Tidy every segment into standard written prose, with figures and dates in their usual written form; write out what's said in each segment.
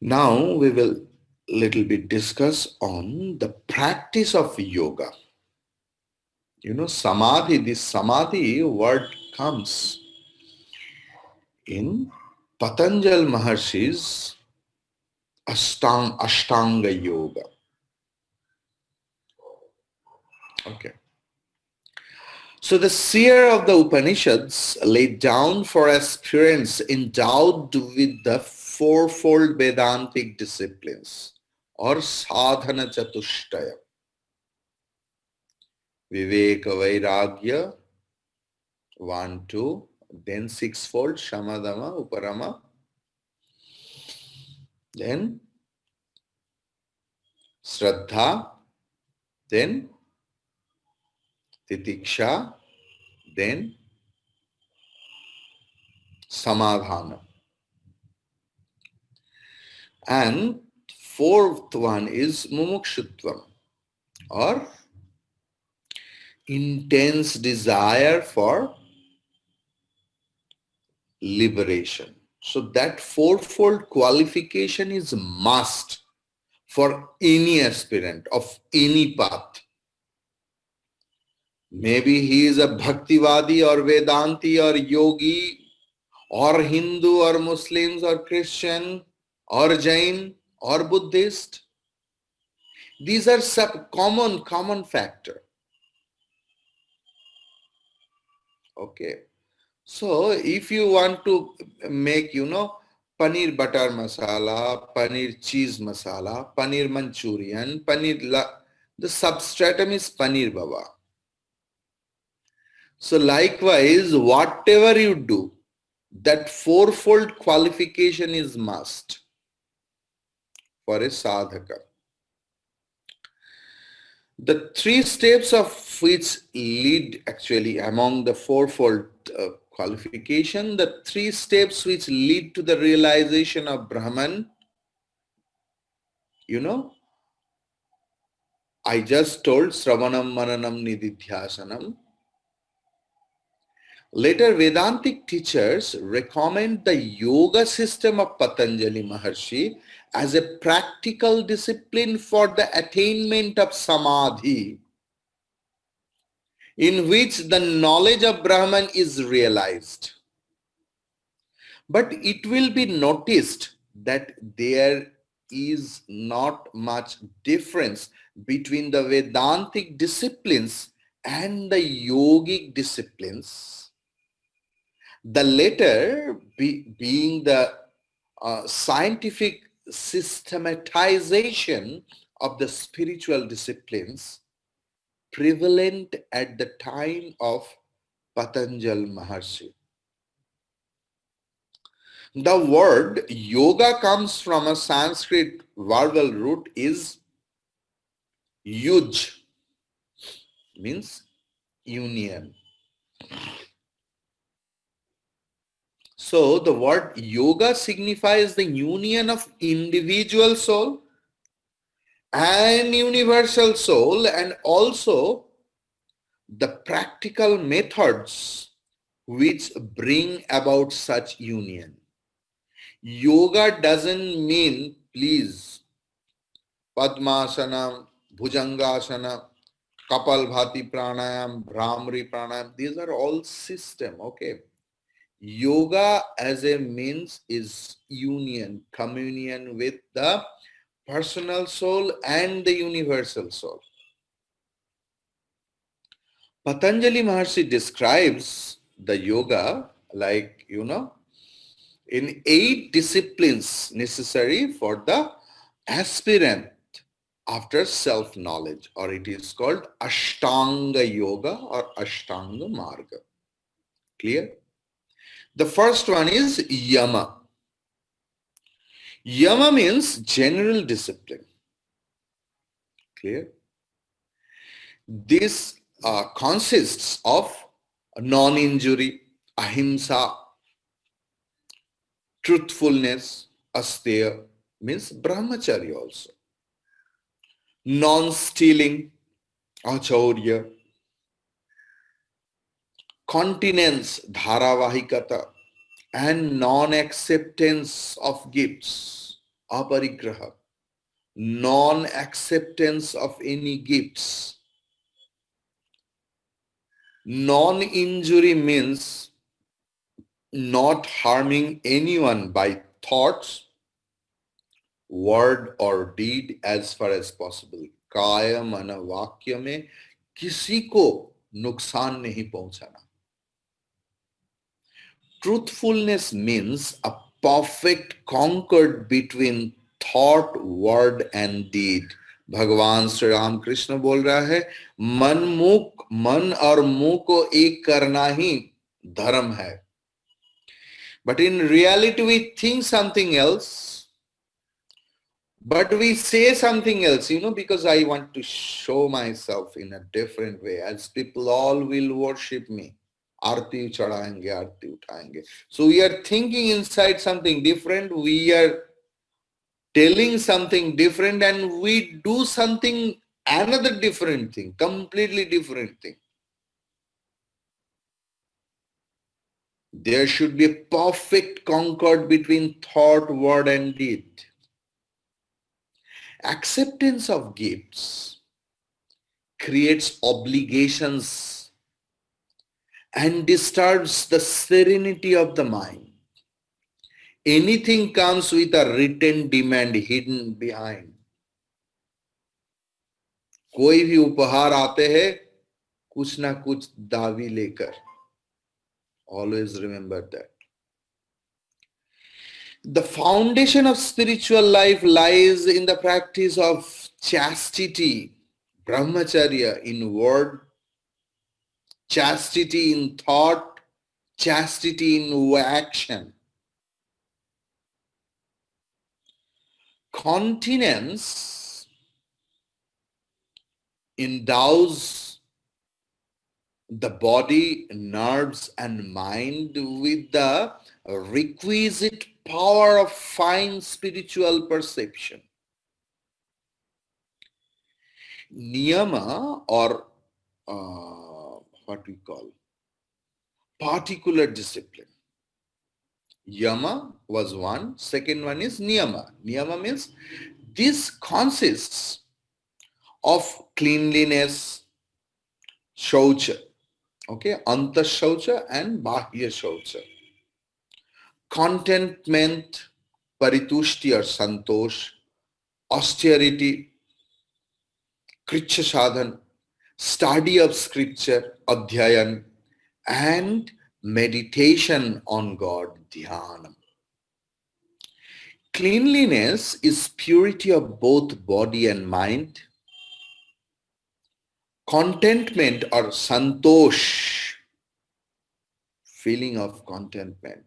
Now we will little bit discuss on the practice of yoga. Samadhi, this samadhi word comes in Patanjal Maharshi's Ashtanga Yoga. Okay. So the seer of the Upanishads laid down for aspirants endowed with the fourfold Vedantic disciplines or sadhana chatushtaya. Viveka Vairagya, 1, 2, then sixfold, Shamadama, Uparama, then Shraddha, then Titiksha, then Samadhana. And fourth one is Mumukshutvam or intense desire for liberation. So that fourfold qualification is must for any aspirant of any path. Maybe he is a Bhaktivadi or Vedanti or Yogi or Hindu or Muslims or Christian or Jain or Buddhist. These are common factor. Okay. So if you want to make, paneer butter masala, paneer cheese masala, paneer Manchurian, the substratum is paneer baba. So likewise, whatever you do, that fourfold qualification is must for a sadhaka. The three steps of which lead actually among the fourfold qualification, the three steps which lead to the realization of Brahman, I just told Sravanam, Mananam, Nididhyasanam. Later, Vedantic teachers recommend the yoga system of Patanjali Maharshi as a practical discipline for the attainment of samadhi, in which the knowledge of Brahman is realized. But it will be noticed that there is not much difference between the Vedantic disciplines and the yogic disciplines. The latter being the scientific systematization of the spiritual disciplines prevalent at the time of Patanjali Maharshi. The word yoga comes from a Sanskrit verbal root is yuj, means union. So the word yoga signifies the union of individual soul and universal soul, and also the practical methods which bring about such union. Yoga doesn't mean, please, Padmasana, Bhujangasana, Kapalbhati Pranayam, Brahmari Pranayam, these are all system, okay? Yoga as a means is union, communion with the personal soul and the universal soul. Patanjali Maharshi describes the yoga like, in 8 disciplines necessary for the aspirant after self-knowledge, or it is called Ashtanga Yoga or Ashtanga Marga. Clear? The first one is Yama. Yama means general discipline. Clear? This consists of non-injury, ahimsa, truthfulness, asteya, means brahmacharya also. Non-stealing, achaurya, continence, dharavahikata, and non-acceptance of gifts, aparigraha, non-acceptance of any gifts. Non-injury means not harming anyone by thoughts, word or deed as far as possible. काया मन वाक्य में किसी को नुकसान नहीं पहुंचाना. Truthfulness means a perfect concord between thought, word and deed. भगवान श्री राम कृष्ण बोल रहा है, मन और मुंह को एक करना ही धर्म है. But in reality we think something else, but we say something else, because I want to show myself in a different way, as people all will worship me. आरती चढ़ाएंगे, आरती उठाएंगे. So we are thinking inside something different, we are telling something different, and we do something, another different thing, completely different thing. There should be a perfect concord between thought, word and deed. Acceptance of gifts creates obligations and disturbs the serenity of the mind. Anything comes with a written demand hidden behind. कोई भी उपहार आते हैं कुछ ना कुछ दावी लेकर. Always remember that. The foundation of spiritual life lies in the practice of chastity, brahmacharya in word, chastity in thought, chastity in action. Continence endows the body, nerves and mind with the requisite power of fine spiritual perception. Niyama, or what we call particular discipline. Yama was one, second one is niyama. Niyama means this consists of cleanliness, shaucha, okay, anta shaucha and bahya shaucha. Contentment, paritushti or santosh, austerity, kricha sadhan, study of scripture, adhyayan, and meditation on God, dhyanam. Cleanliness is purity of both body and mind. Contentment or santosh, feeling of contentment.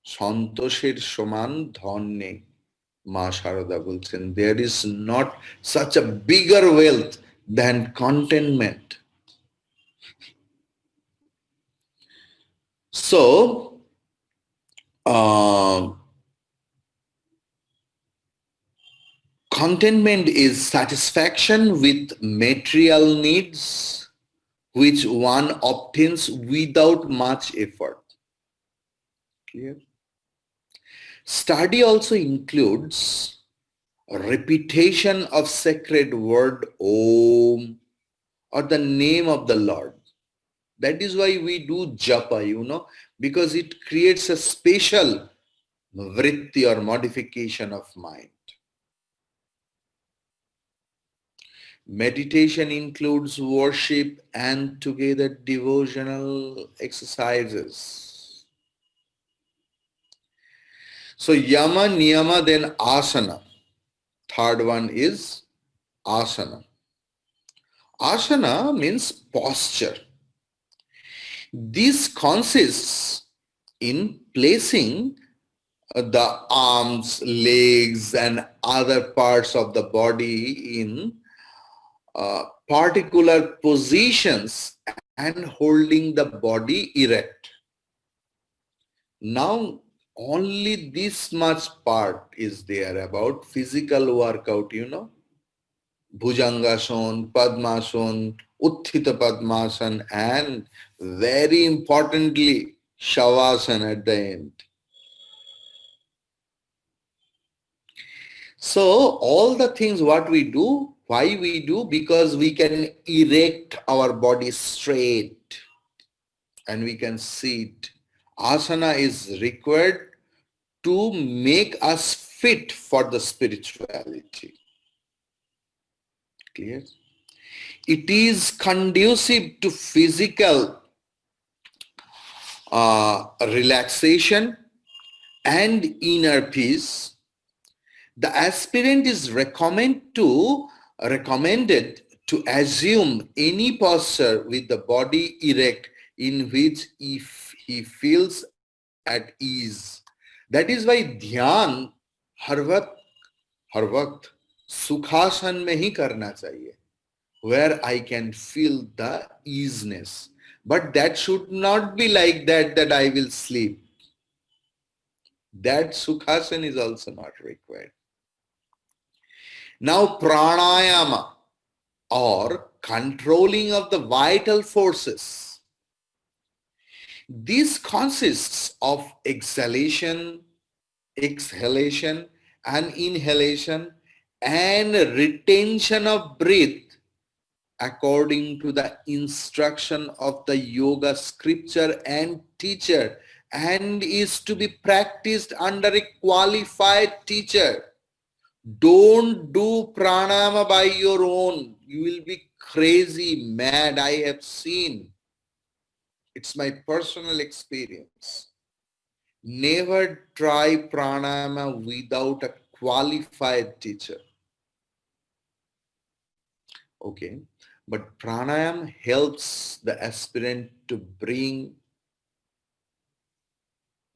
Santosher সমান ধন নেই. মা শারদা বলছেন, there is not such a bigger wealth than contentment. So, contentment is satisfaction with material needs which one obtains without much effort. Clear? Study also includes repetition of sacred word Om or the name of the Lord. That is why we do japa, because it creates a special vritti or modification of mind. Meditation includes worship and together devotional exercises. So yama, niyama, then asana. Third one is asana. Asana means posture. This consists in placing the arms, legs and other parts of the body in particular positions and holding the body erect. Now only this much part is there about physical workout, Bhujangasana, Padmasana, Utthita Padmasana, and very importantly, Shavasana at the end. So all the things what we do, why we do, because we can erect our body straight and we can sit. Asana is required to make us fit for the spirituality. Clear? It is conducive to physical relaxation and inner peace. The aspirant is recommended to assume any posture with the body erect in which if he feels at ease. That is why ध्यान हर वक्त सुखासन में ही करना चाहिए, where I can feel the easiness. But that should not be like that I will sleep. That sukhasana is also not required. Now pranayama, or controlling of the vital forces. This consists of exhalation, and inhalation and retention of breath according to the instruction of the yoga scripture and teacher, and is to be practiced under a qualified teacher. Don't do pranayama by your own. You will be crazy, mad. I have seen. It's my personal experience. Never try pranayama without a qualified teacher. Okay, but pranayama helps the aspirant to bring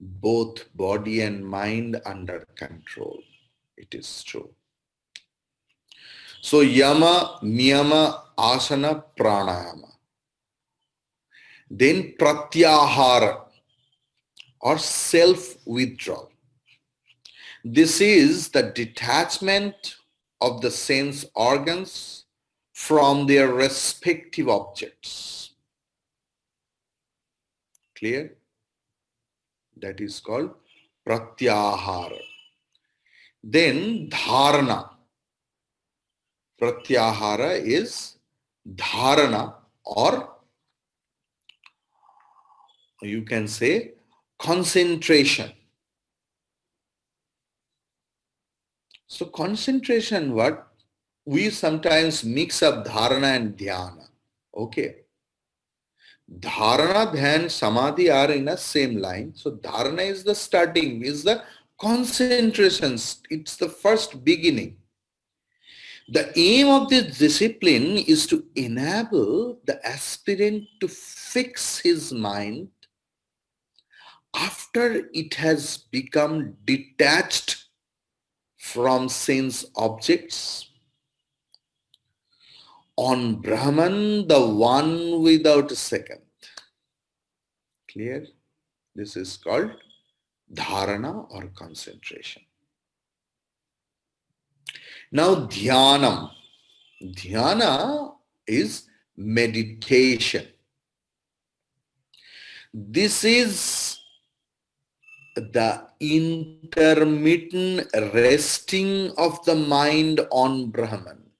both body and mind under control. It is true. So yama, niyama, asana, pranayama. Then pratyahara, or self-withdrawal. This is the detachment of the sense organs from their respective objects. Clear? That is called pratyahara. Then dharana. Pratyahara is dharana, or you can say concentration. So concentration, what? We sometimes mix up dharana and dhyana. Okay. Dharana, dhyan, samadhi are in a same line. So dharana is the starting, is the concentration. It's the first beginning. The aim of this discipline is to enable the aspirant to fix his mind after it has become detached from sense objects on Brahman, the one without a second. Clear? This is called dharana, or concentration. Now dhyanam. Dhyana is meditation. This is the intermittent resting of the mind on Brahman.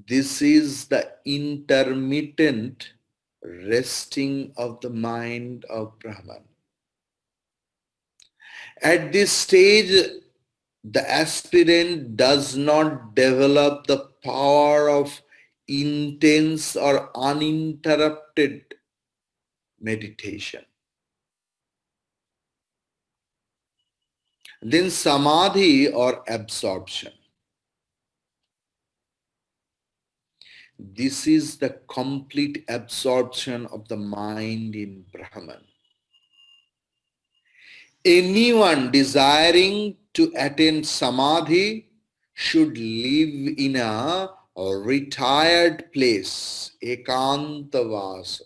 This is the intermittent resting of the mind of Brahman. At this stage, the aspirant does not develop the power of intense or uninterrupted meditation. Then samadhi, or absorption. This is the complete absorption of the mind in Brahman. Anyone desiring to attain samadhi should live in a retired place, ekantavasa.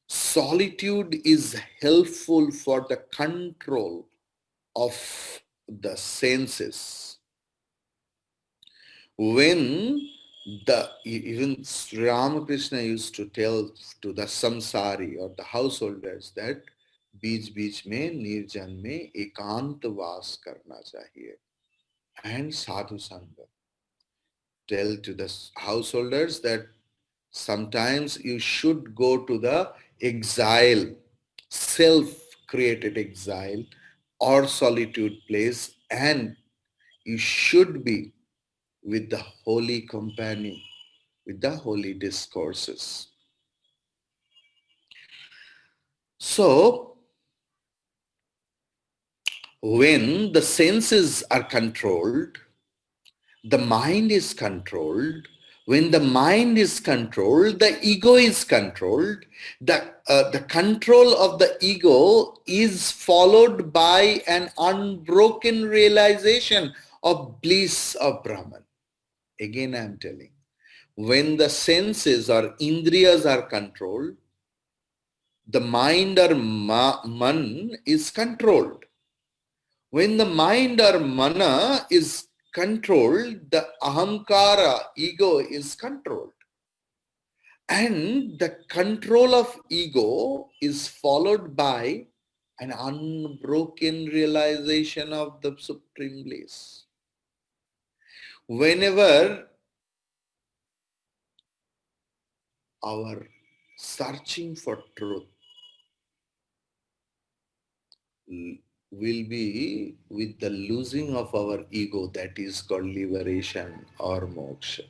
Solitude is helpful for the control of the senses. When even Sri Ramakrishna used to tell to the samsari, or the householders, that बीच बीच में निर्जन में एकांत वास करना चाहिए. And sadhu sangha. Tell to the householders that sometimes you should go to the exile, self-created exile or solitude place, and you should be with the holy company, with the holy discourses. So, when the senses are controlled, the mind is controlled. When the mind is controlled, the ego is controlled. The control of the ego is followed by an unbroken realization of bliss of Brahman. Again, I am telling. When the senses or indriyas are controlled, the mind or man is controlled. When the mind or mana is controlled, the ahamkara, ego, is controlled. And the control of ego is followed by an unbroken realization of the supreme bliss. Whenever our searching for truth will be with the losing of our ego, that is called liberation or moksha.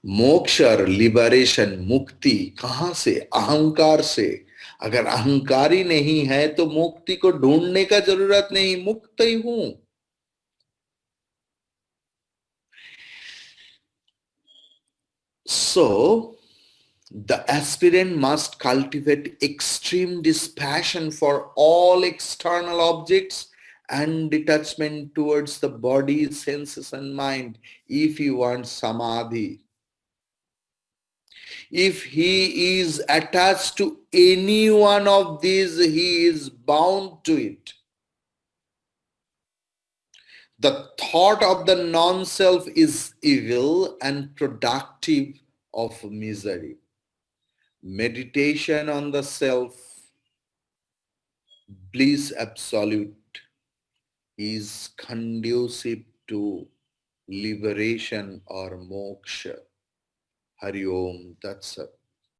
मोक्ष और liberation, मुक्ति कहां से? अहंकार से. अगर अहंकारी नहीं है तो मुक्ति को ढूंढने का जरूरत नहीं, मुक्त ही हूं. So the aspirant must cultivate extreme dispassion for all external objects and detachment towards the body, senses and mind if he wants samadhi. If he is attached to any one of these, he is bound to it. The thought of the non-self is evil and productive of misery. Meditation on the self, bliss absolute, is conducive to liberation or moksha. Hari Om Tat Sat.